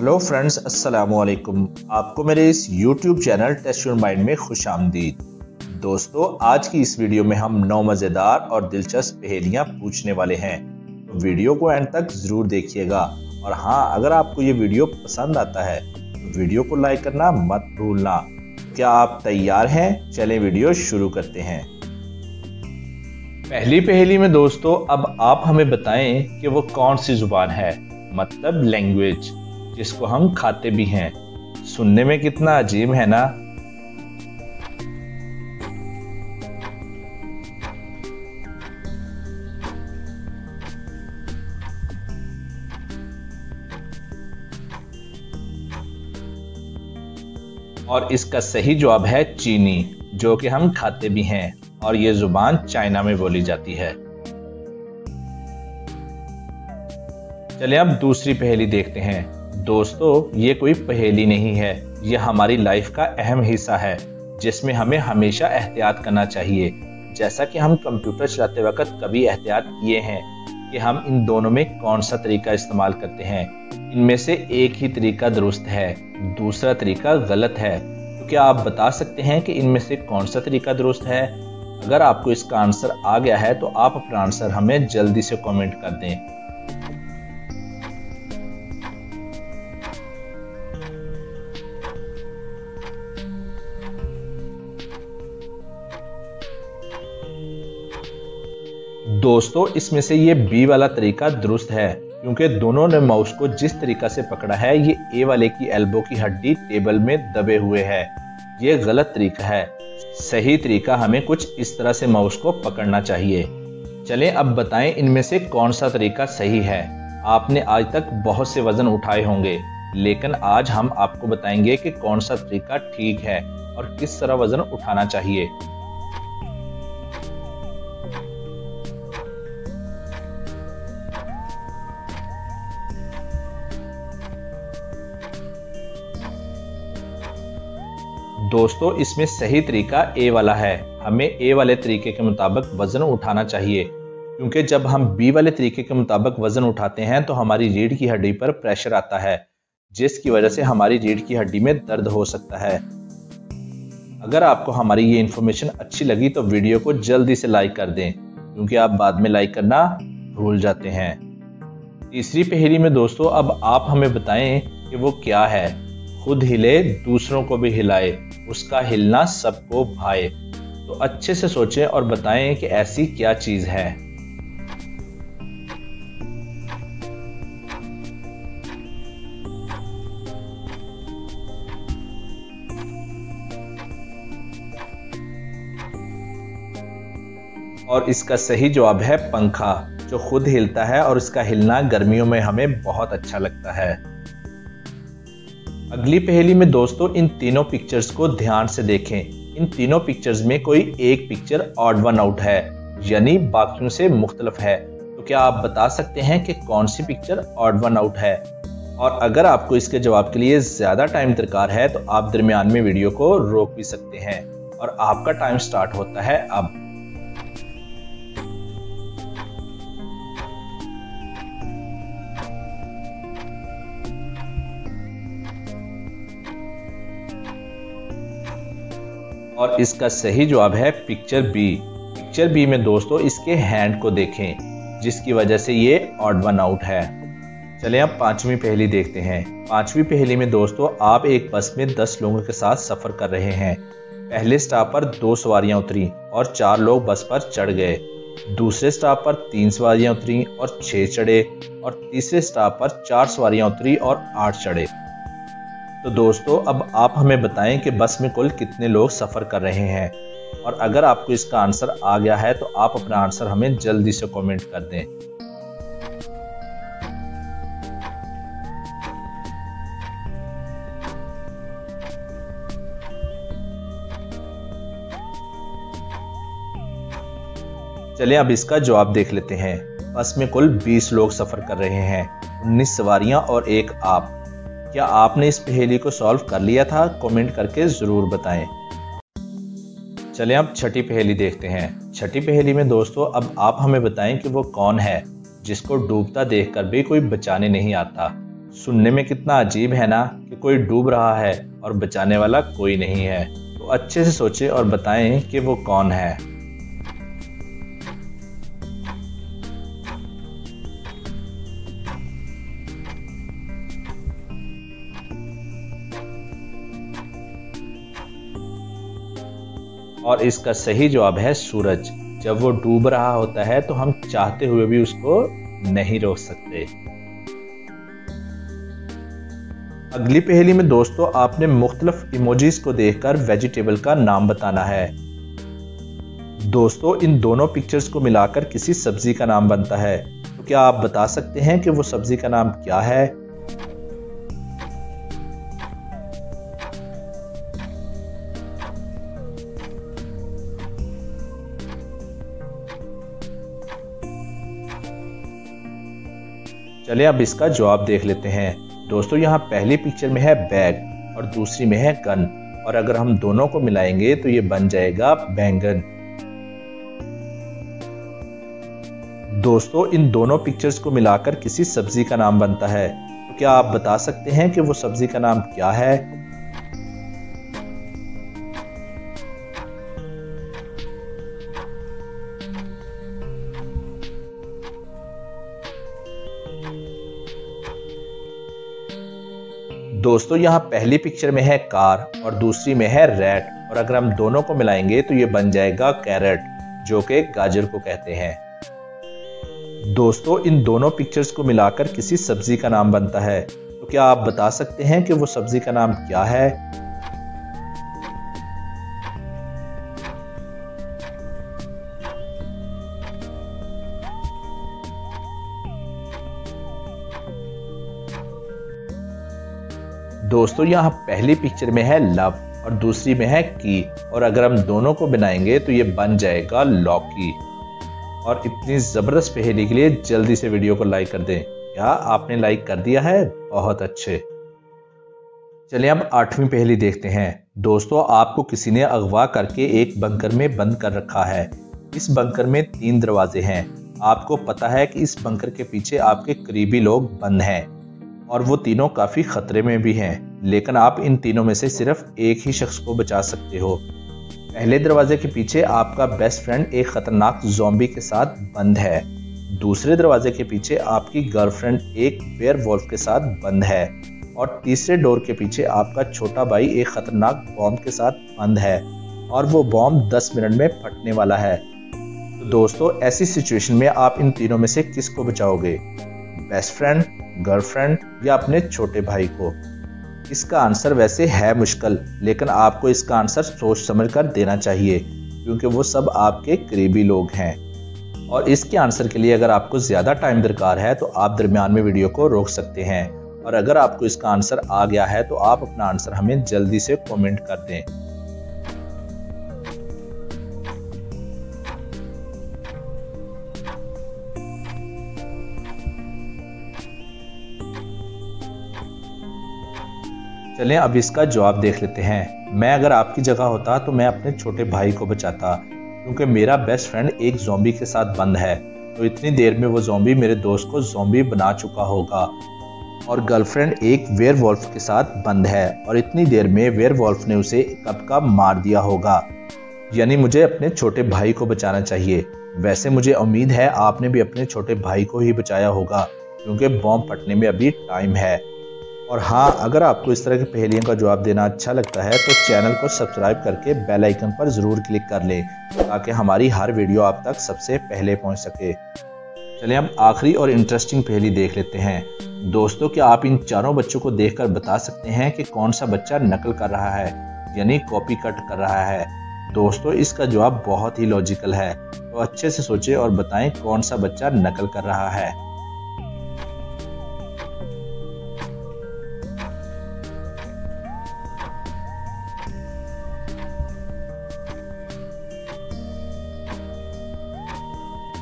Hello friends, अस्सलाम वालेकुम। आपको मेरे इस YouTube channel test your mind में खुश आमदीद। दोस्तों, आज की इस वीडियो में हम 9 मज़ेदार और दिलचस्प पहेलियां पूछने वाले हैं, तो वीडियो को एंड तक ज़रूर देखिएगा। और हाँ, अगर आपको ये वीडियो पसंद आता है तो वीडियो को लाइक करना मत भूलना। क्या आप तैयार हैं? चलें वीडियो शुरू करते हैं। पहली पहेली में दोस्तों, अब आप हमें बताएं कि वो कौन सी जुबान है, मतलब लैंग्वेज, जिसको हम खाते भी हैं। सुनने में कितना अजीब है ना। और इसका सही जवाब है चीनी, जो कि हम खाते भी हैं और ये जुबान चाइना में बोली जाती है। चलिए अब दूसरी पहेली देखते हैं। दोस्तों, ये कोई पहेली नहीं है, ये हमारी लाइफ का अहम हिस्सा है जिसमें हमें हमेशा एहतियात करना चाहिए। जैसा कि हम कंप्यूटर चलाते वक्त कभी एहतियात किए हैं कि हम इन दोनों में कौन सा तरीका इस्तेमाल करते हैं। इनमें से एक ही तरीका दुरुस्त है, दूसरा तरीका गलत है। तो क्या आप बता सकते हैं कि इनमें से कौन सा तरीका दुरुस्त है? अगर आपको इसका आंसर आ गया है तो आप अपना आंसर हमें जल्दी से कमेंट कर दें। दोस्तों, इसमें से ये बी वाला तरीका दुरुस्त है, क्योंकि दोनों ने माउस को जिस तरीका से पकड़ा है, ये ए वाले की एल्बो की हड्डी टेबल में दबे हुए है। ये गलत तरीका है। सही तरीका हमें कुछ इस तरह से माउस को पकड़ना चाहिए। चलें अब बताएं इनमें से कौन सा तरीका सही है। आपने आज तक बहुत से वजन उठाए होंगे, लेकिन आज हम आपको बताएंगे कि कौन सा तरीका ठीक है और किस तरह वजन उठाना चाहिए। दोस्तों, इसमें सही तरीका ए वाला है। हमें ए वाले तरीके के मुताबिक वजन उठाना चाहिए, क्योंकि जब हम बी वाले तरीके के मुताबिक वजन उठाते हैं तो हमारी रीढ़ की हड्डी पर प्रेशर आता है, जिसकी वजह से हमारी रीढ़ की हड्डी में दर्द हो सकता है। अगर आपको हमारी ये इन्फॉर्मेशन अच्छी लगी तो वीडियो को जल्दी से लाइक कर दें, क्योंकि आप बाद में लाइक करना भूल जाते हैं। तीसरी पहेली में दोस्तों, अब आप हमें बताएं कि वो क्या है। खुद हिले दूसरों को भी हिलाए, उसका हिलना सबको भाए। तो अच्छे से सोचें और बताएं कि ऐसी क्या चीज है। और इसका सही जवाब है पंखा, जो खुद हिलता है और इसका हिलना गर्मियों में हमें बहुत अच्छा लगता है। अगली पहेली में दोस्तों, इन तीनों पिक्चर्स को ध्यान से देखें। इन तीनों पिक्चर्स में कोई एक पिक्चर ऑड वन आउट है, यानी बाकियों से मुख्तलिफ है। तो क्या आप बता सकते हैं कि कौन सी पिक्चर ऑड वन आउट है? और अगर आपको इसके जवाब के लिए ज्यादा टाइम दरकार है तो आप दरमियान में वीडियो को रोक भी सकते हैं। और आपका टाइम स्टार्ट होता है अब। और इसका सही जवाब है पिक्चर बी। पिक्चर बी में दोस्तों इसके हैंड को देखें, जिसकी वजह से ये ऑड वन आउट है। चलें अब पांचवी पहेली देखते हैं। पांचवी पहेली में दोस्तों, आप एक बस में 10 लोगों के साथ सफर कर रहे हैं। पहले स्टॉप पर 2 सवारियां उतरी और 4 लोग बस पर चढ़ गए। दूसरे स्टॉप पर 3 सवारियां उतरी और 6 चढ़े। और तीसरे स्टॉप पर 4 सवारियां उतरी और 8 चढ़े। तो दोस्तों, अब आप हमें बताएं कि बस में कुल कितने लोग सफर कर रहे हैं। और अगर आपको इसका आंसर आ गया है तो आप अपना आंसर हमें जल्दी से कमेंट कर दें। चलिए अब इसका जवाब देख लेते हैं। बस में कुल 20 लोग सफर कर रहे हैं, 19 सवारियां और एक आप। क्या आपने इस पहेली को सॉल्व कर लिया था? कमेंट करके जरूर बताएं। चलें अब छठी पहेली देखते हैं। छठी पहेली में दोस्तों, अब आप हमें बताएं कि वो कौन है जिसको डूबता देखकर भी कोई बचाने नहीं आता। सुनने में कितना अजीब है ना कि कोई डूब रहा है और बचाने वाला कोई नहीं है। तो अच्छे से सोचें और बताएं कि वो कौन है। और इसका सही जवाब है सूरज। जब वो डूब रहा होता है तो हम चाहते हुए भी उसको नहीं रोक सकते। अगली पहेली में दोस्तों आपने मुख्तलिफ इमोजीज को देखकर वेजिटेबल का नाम बताना है। दोस्तों इन दोनों पिक्चर्स को मिलाकर किसी सब्जी का नाम बनता है। तो क्या आप बता सकते हैं कि वो सब्जी का नाम क्या है? चलिए अब इसका जवाब देख लेते हैं। दोस्तों यहाँ पहली पिक्चर में है बैग और दूसरी में है गन, और अगर हम दोनों को मिलाएंगे तो ये बन जाएगा बैंगन। दोस्तों इन दोनों पिक्चर्स को मिलाकर किसी सब्जी का नाम बनता है। तो क्या आप बता सकते हैं कि वो सब्जी का नाम क्या है? दोस्तों यहाँ पहली पिक्चर में है कार और दूसरी में है रैट, और अगर हम दोनों को मिलाएंगे तो ये बन जाएगा कैरेट, जो कि गाजर को कहते हैं। दोस्तों इन दोनों पिक्चर्स को मिलाकर किसी सब्जी का नाम बनता है। तो क्या आप बता सकते हैं कि वो सब्जी का नाम क्या है? दोस्तों यहाँ पहली पिक्चर में है लव और दूसरी में है की, और अगर हम दोनों को बनाएंगे तो ये बन जाएगा लौकी। और इतनी जबरदस्त पहेली के लिए जल्दी से वीडियो को लाइक कर दें। क्या आपने लाइक कर दिया है? बहुत अच्छे। चलिए अब 8वीं पहेली देखते हैं। दोस्तों आपको किसी ने अगवा करके एक बंकर में बंद कर रखा है। इस बंकर में 3 दरवाजे हैं। आपको पता है कि इस बंकर के पीछे आपके करीबी लोग बंद हैं और वो तीनों काफी खतरे में भी हैं, लेकिन आप इन तीनों में से सिर्फ एक ही शख्स को बचा सकते हो। पहले दरवाजे के पीछे आपका बेस्ट फ्रेंड एक खतरनाक ज़ॉम्बी के साथ बंद है। दूसरे दरवाजे के पीछे आपकी गर्लफ्रेंड एक वेयरवुल्फ के साथ बंद है, और तीसरे डोर के पीछे आपका छोटा भाई एक खतरनाक बॉम्ब के साथ बंद है, और वो बॉम्ब 10 मिनट में फटने वाला है। तो दोस्तों ऐसी सिचुएशन में आप इन तीनों में से किसको बचाओगे? बेस्ट फ्रेंड, गर्लफ्रेंड या अपने छोटे भाई को? इसका आंसर वैसे है मुश्किल, लेकिन आपको इसका आंसर सोच समझ कर देना चाहिए, क्योंकि वो सब आपके करीबी लोग हैं। और इसके आंसर के लिए अगर आपको ज़्यादा टाइम दरकार है तो आप दरमियान में वीडियो को रोक सकते हैं, और अगर आपको इसका आंसर आ गया है तो आप अपना आंसर हमें जल्दी से कमेंट कर दें। चलें अब इसका जवाब देख लेते हैं। मैं अगर आपकी जगह होता तो मैं अपने छोटे भाई को बचाता, क्योंकि मेरा बेस्ट फ्रेंड एक ज़ॉम्बी के साथ बंद है, तो इतनी देर में वो ज़ॉम्बी मेरे दोस्त को ज़ॉम्बी बना चुका होगा। और गर्लफ्रेंड एक वेयरवुल्फ के साथ बंद है, और इतनी देर में वेयरवुल्फ ने उसे कब का मार दिया होगा। यानी मुझे अपने छोटे भाई को बचाना चाहिए। वैसे मुझे उम्मीद है आपने भी अपने छोटे भाई को ही बचाया होगा, क्योंकि बॉम्ब फटने में अभी टाइम है। और हाँ, अगर आपको इस तरह की पहेलियों का जवाब देना अच्छा लगता है तो चैनल को सब्सक्राइब करके बेल आइकन पर ज़रूर क्लिक कर लें, ताकि हमारी हर वीडियो आप तक सबसे पहले पहुंच सके। चलिए अब आखिरी और इंटरेस्टिंग पहेली देख लेते हैं। दोस्तों क्या आप इन चारों बच्चों को देखकर बता सकते हैं कि कौन सा बच्चा नकल कर रहा है, यानी कॉपी कट कर रहा है? दोस्तों इसका जवाब बहुत ही लॉजिकल है, तो अच्छे से सोचें और बताएं कौन सा बच्चा नकल कर रहा है।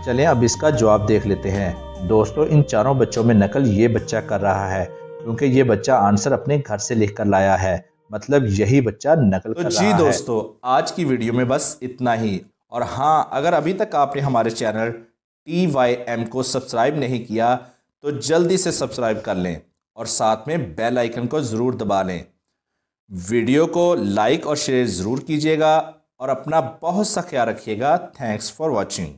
चलें अब इसका जवाब देख लेते हैं। दोस्तों इन चारों बच्चों में नकल ये बच्चा कर रहा है, क्योंकि ये बच्चा आंसर अपने घर से लिख कर लाया है, मतलब यही बच्चा नकल कर रहा है। जी दोस्तों आज की वीडियो में बस इतना ही। और हाँ, अगर अभी तक आपने हमारे चैनल TYM को सब्सक्राइब नहीं किया तो जल्दी से सब्सक्राइब कर लें और साथ में बेल आइकन को ज़रूर दबा लें। वीडियो को लाइक और शेयर ज़रूर कीजिएगा और अपना बहुत सा ख्याल रखिएगा। Thanks for watching.